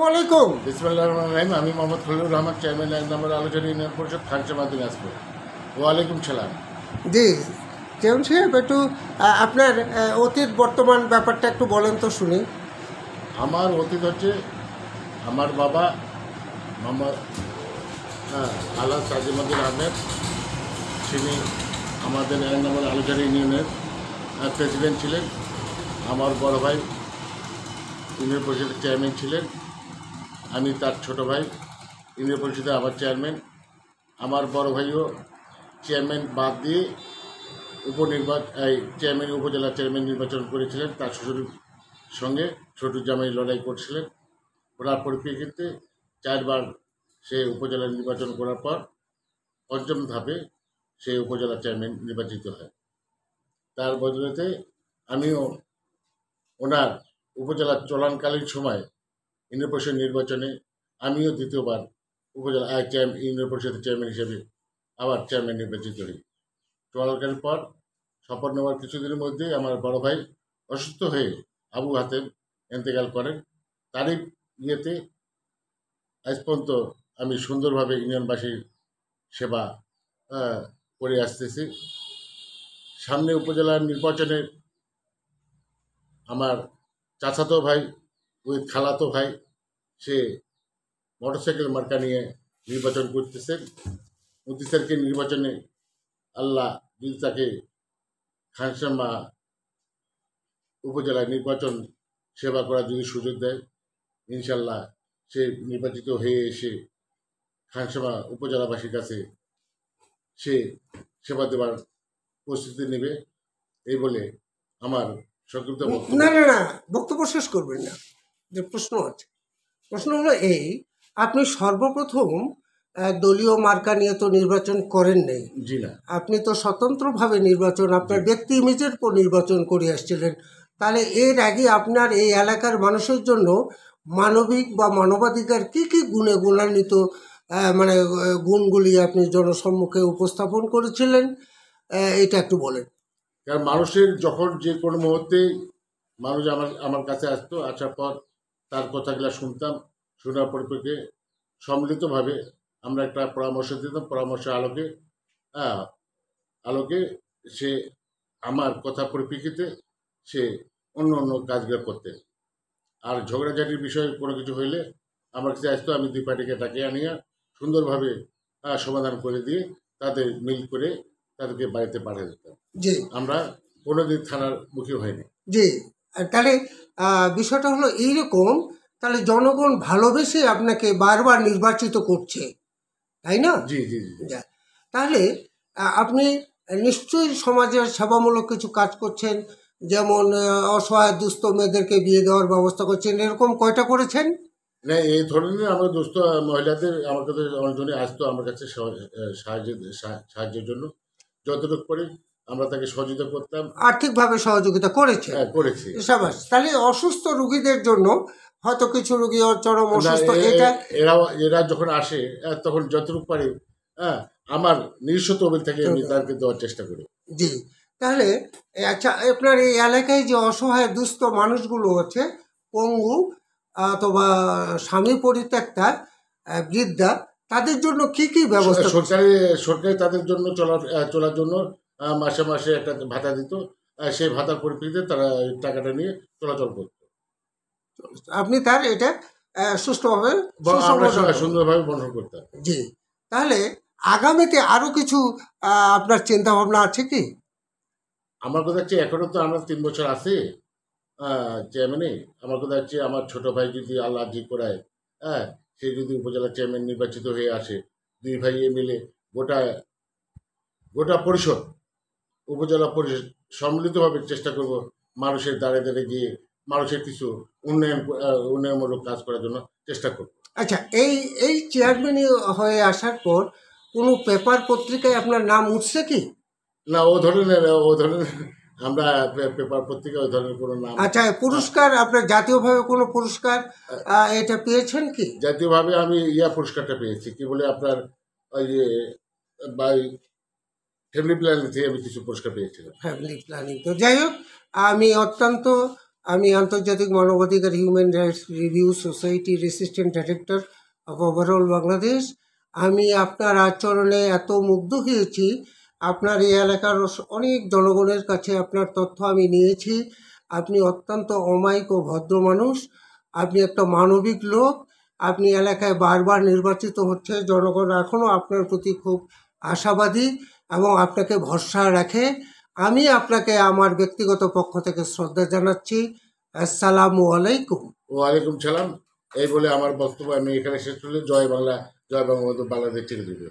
ওয়ালাইকুম। বিসমিল্লাহির রহমানির রহিম। আমি মোহাম্মদ খলিলুর রহমান, চেয়ারম্যান ১ নম্বর আলোচনা ইউনিয়ন পরিষদ, খানসামা, দিনাজপুর। ওয়ালাইকুম সালাম। জি, চেয়ারম্যান সাহেব একটু আপনার অতীত বর্তমান ব্যাপারটা একটু বলেন তো শুনি। আমার অতীত হচ্ছে আমার বাবা মোহাম্মদ আল্লাহ তাজিমুদ্দিন আহমেদ, তিনি আমাদের ১ নম্বর আলোচনা ইউনিয়নের প্রেসিডেন্ট ছিলেন। আমার বড় ভাই ইউনিয়ন পরিষদের চেয়ারম্যান ছিলেন। আমি তার ছোট ভাই, ইউনিয়ন পরিষদের আবার চেয়ারম্যান। আমার বড় ভাইও চেয়ারম্যান বাদ দিয়ে চেয়ারম্যান উপজেলা চেয়ারম্যান নির্বাচন করেছিলেন। তার শ্বশুরের সঙ্গে ছোটু জামাই লড়াই করছিলেন। ওনার পরিপ্রেক্ষিতে 4 বার সে উপজেলা নির্বাচন করার পর পঞ্চম ধাপে সে উপজেলা চেয়ারম্যান নির্বাচিত হয়। তার বদলেতে আমিও ওনার উপজেলা চলানকালীন সময় ইউনিয়ন পরিষদ নির্বাচনে আমিও দ্বিতীয়বার উপজেলা ইউনিয়ন পরিষদের চেয়ারম্যান হিসেবে আবার চেয়ারম্যান নির্বাচিত হই। চলাকালীন পর শপথ নেওয়ার কিছুদিনের মধ্যেই আমার বড় ভাই অসুস্থ হয়ে আবু হাতেম ইন্তেকাল করেন। তারই ইয়েতে আজ পর্যন্ত আমি সুন্দরভাবে ইউনিয়নবাসীর সেবা করে আসতেছি। সামনে উপজেলার নির্বাচনে আমার চাচাতো ভাই ওই খালাতো ভাই সে মোটরসাইকেল মার্কা নিয়ে নির্বাচন করতেছেন। 29 তারিখের নির্বাচনে আল্লাহ যদি তাকে খানসামা উপজেলায় নির্বাচন সেবা করার যদি সুযোগ দেয়, ইনশাল্লাহ সে নির্বাচিত হয়ে এসে খানসামা উপজেলাবাসীর কাছে সে সেবা দেওয়ার প্রস্তুতি নেবে। এই বলে আমার সংক্ষিপ্ত বক্তব্য। না না না, বক্তব্য শেষ করবেন না, যে প্রশ্ন আছে। প্রশ্ন হলো এই, আপনি সর্বপ্রথম দলীয় মার্কা নিয়ে তো নির্বাচন করেন নাই। জি না, আপনি তো স্বতন্ত্রভাবে নির্বাচন, আপনার ব্যক্তি ইমেজের উপর নির্বাচন করে আসছিলেন। তাহলে এর আগে আপনার এই এলাকার মানুষের জন্য মানবিক বা মানবাধিকার কি কি গুণে গুণান্বিত মানে গুণগুলি আপনি জনসম্মুখে উপস্থাপন করেছিলেন, এটা একটু বলেন। কারণ মানুষের যখন যে কোনো মুহূর্তে মানুষ আমার কাছে আসতো, আসার পর তার কথাগুলো শুনতাম। শোনার পরিপ্রেক্ষিতে সম্মিলিতভাবে আমরা একটা পরামর্শ দিতাম। পরামর্শের আলোকে সে আমার কথা পরিপ্রেক্ষিতে সে অন্য অন্য কাজগুলো করতেন। আর ঝগড়াঝাটির বিষয়ে কোনো কিছু হইলে আমার কাছে আসতো। আমি 2 পার্টিকে ডাকে আনিয়া সুন্দরভাবে সমাধান করে দিয়ে তাদের মিল করে তাদেরকে বাড়িতে পাঠিয়ে দিতাম। জি, আমরা কোনোদিন থানার মুখী হয়নি। জি। তাহলে বিষয়টা হলো এইরকম, তাহলে জনগণ ভালোবেসে আপনাকে বারবার নির্বাচিত করছে, তাই না? জি জি জি। যা। তাহলে আপনি নিশ্চয়ই সমাজের সেবামূলক কিছু কাজ করছেন, যেমন অসহায় দুস্থ মেয়েদেরকে বিয়ে দেওয়ার ব্যবস্থা করছেন, এরকম কয়টা করেছেন? না, এই ধরনের আমরা দুস্থ মহিলাদের আমার কাছে অনেকজনই আসতো আমার কাছে সাহায্যের জন্য। যতটুকু করে আমরা তাকে সহযোগিতা করতাম। আর্থিকভাবে সহযোগিতা করেছেন? হ্যাঁ, করেছি। সাবাস। তাহলে অসুস্থ রোগীদের জন্য, হয়তো কিছু রোগী চরম না, অসুস্থ, এটা এরা যখন আসে তখন যতটুকু পারি আমার নিজস্ব তহবিল থেকে আমি তাদেরকে দেওয়ার চেষ্টা করি। জি। তাহলে আচ্ছা, আপনার এই এলাকায় যে অসহায় দুস্থ মানুষগুলো আছে, পঙ্গু অথবা স্বামী পরিত্যক্তা বৃদ্ধা, তাদের জন্য কি কি ব্যবস্থা? সরকারি তাদের জন্য চলার জন্য মাসে মাসে একটা ভাতা দিত। সেই ভাতার পরিপ্রেক্ষিতে তারা এই টাকাটা নিয়ে চলাচল করত। আপনি তার এটা সুষ্ঠুভাবে আমরা সুন্দরভাবে বন্ধন করতাম। জি। তাহলে আগামীতে আরো কিছু আপনার চিন্তা ভাবনা আছে কি? আমার কথা হচ্ছে এখনো তো আমরা 3 বছর আছি চেয়ারম্যানে। আমার কথা হচ্ছে আমার ছোট ভাই যদি আল্লাহ জি করায়, সে যদি উপজেলা চেয়ারম্যান নির্বাচিত হয়ে আসে, 2 ভাইয়ে মিলে গোটা গোটা পরিষদ, উপজেলা পরিষদ সম্মিলিতভাবে চেষ্টা করব মানুষের দ্বারে দ্বারে গিয়ে মানুষের কিছু উন্নয়নমূলক কাজ করার জন্য চেষ্টা করব। আচ্ছা, এই এই চেয়ারম্যান হয়ে আসার পর কোনো পেপার পত্রিকায় আপনার নাম উঠছে কি? না, ও ধরনের আমরা পেপার পত্রিকা ওই ধরনের কোনো নাম। আচ্ছা, পুরস্কার আপনার জাতীয়ভাবে কোনো পুরস্কার এটা পেয়েছেন কি? জাতীয়ভাবে আমি পুরস্কারটা পেয়েছি, কি বলে আপনার ওই যে ফ্যামিলি প্ল্যানিং থেকে আমি কিছু পুরস্কার পেয়েছিলাম। Family planning. তো যাই হোক, আমি অত্যন্ত আমি আন্তর্জাতিক মানবাধিকার human rights review society resistant director of overall Bangladesh. আমি আপনার আচরণে এত মুগ্ধ হয়েছি। আপনার এই এলাকার অনেক জনগণের কাছে আপনার তথ্য আমি নিয়েছি। আপনি অত্যন্ত অমায়িক ও ভদ্র মানুষ। আপনি একটা মানবিক লোক। আপনি এলাকায় বারবার নির্বাচিত হচ্ছে, জনগণ এখনও আপনার প্রতি খুব আশাবাদী এবং আপনাকে ভরসা রাখে। আমি আপনাকে আমার ব্যক্তিগত পক্ষ থেকে শ্রদ্ধা জানাচ্ছি। আসসালামু আলাইকুম। ওয়ালাইকুম সালাম। এই বলে আমার বক্তব্য আমি এখানে শেষ করলে জয় বাংলা, জয় বঙ্গবন্ধু, বাংলাদেশ ছেড়ে দেবে।